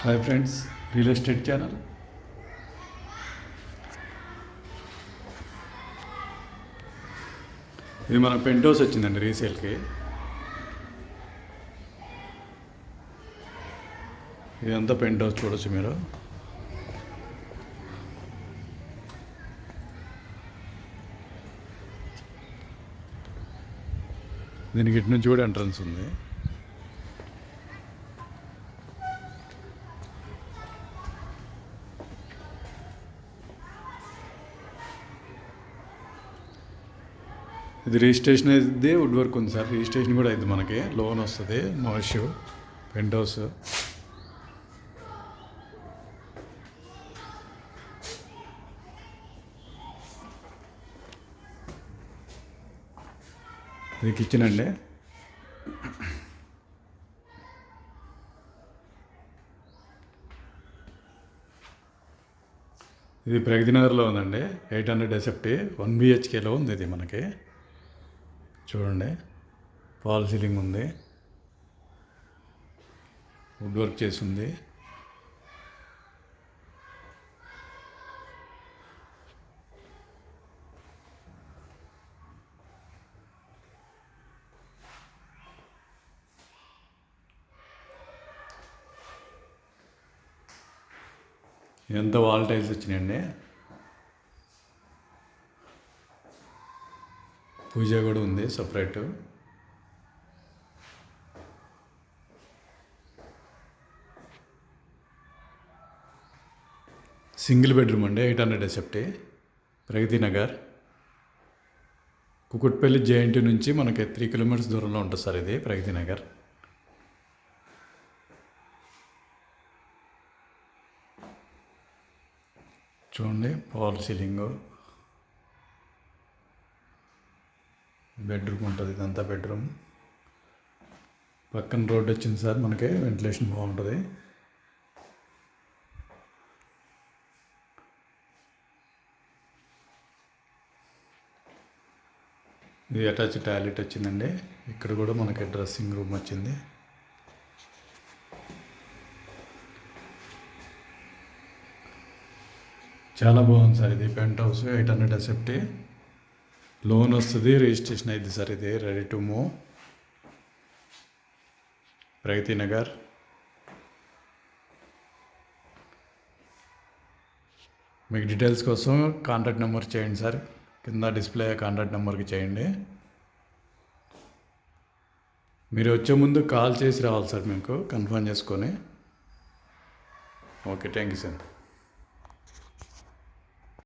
Hi friends, real estate channel. ఇది మన pent house వచ్చిందండి రీసేల్కి. ఇదంతా పెంట్ హౌస్ చూడొచ్చు మీరు. దీనికి ఇటు నుంచి కూడా ఎంట్రన్స్ ఉంది. ఇది రిజిస్ట్రేషన్ అయితే వుడ్ వర్క్ ఉంది సార్. రిజిస్ట్రేషన్ కూడా అయింది, మనకి లోన్ వస్తుంది. No issue. పెంట్ హౌస్ ఇది కిచెన్ అండి. ఇది ప్రగతి నగర్లో ఉందండి. 800 SFT 1 BHKలో ఉంది ఇది మనకి. చూడండి, ఫాల్ సీలింగ్ ఉంది, వుడ్ వర్క్ చేసి ఉంది. ఎంత వాల్ టైల్స్ వచ్చినాయండి. పూజ కూడా ఉంది సపరేట్. సింగిల్ బెడ్రూమ్ అండి. 800 SFT ప్రగతి నగర్, కుకుట్పల్లి జేఎన్టీ నుంచి మనకి 3 కిలోమీటర్స్ దూరంలో ఉంటుంది సార్ ఇది ప్రగతి నగర్. చూడండి, ఫాల్ సీలింగు, బెడ్రూమ్ ఉంటుంది. ఇదంతా బెడ్రూమ్. పక్కన రోడ్ వచ్చింది సార్, మనకి వెంటిలేషన్ బాగుంటుంది. ఇది అటాచ్ టాయిలెట్ వచ్చిందండి. ఇక్కడ కూడా మనకి డ్రెస్సింగ్ రూమ్ వచ్చింది. చాలా బాగుంది సార్ ఇది పెంట్ హౌస్. 800 SFT లోన్ వస్తుంది. రిజిస్ట్రేషన్ అయింది సార్. ఇది ready to move. Pragathi Nagar. మీకు డీటెయిల్స్ కోసం కాంటాక్ట్ నెంబర్ చేయండి సార్. కింద డిస్ప్లే కాంటాక్ట్ నెంబర్కి చేయండి. మీరు వచ్చే ముందు కాల్ చేసి రావాలి సార్, మీకు కన్ఫర్మ్ చేసుకొని. Okay, thank you sir.